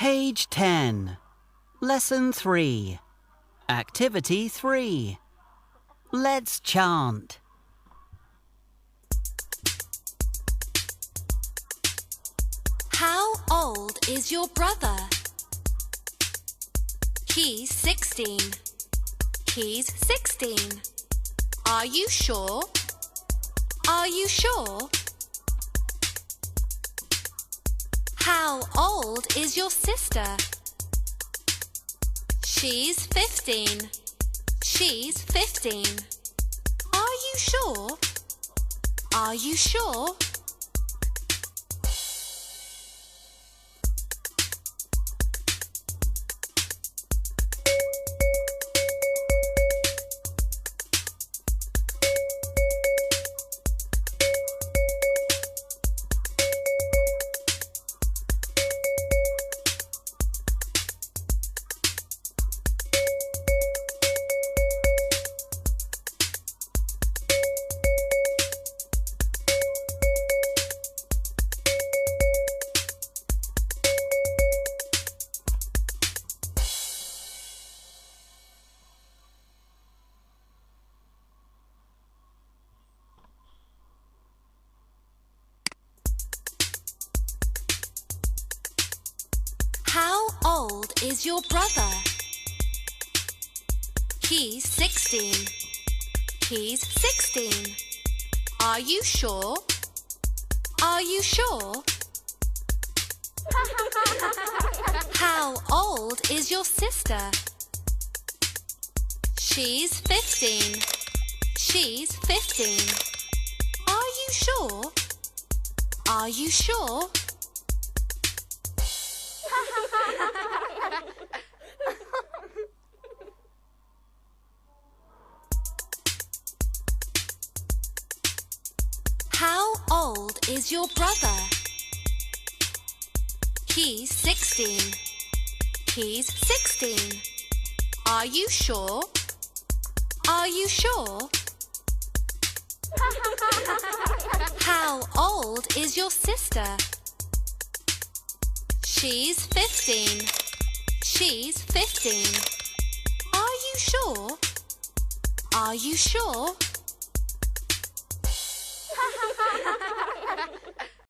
Page 10. Lesson 3. Activity 3. Let's chant. How old is your brother? He's 16. He's 16. Are you sure? Are you sure? How old is your sister? She's 15. She's 15. Are you sure? Are you sure? How old is your brother? He's 16. He's 16. Are you sure? Are you sure? How old is your sister? She's 15. She's 15. Are you sure? Are you sure? How old is your brother? He's 16. He's 16. Are you sure? Are you sure? How old is your sister? She's 15. She's 15. Are you sure? Are you sure?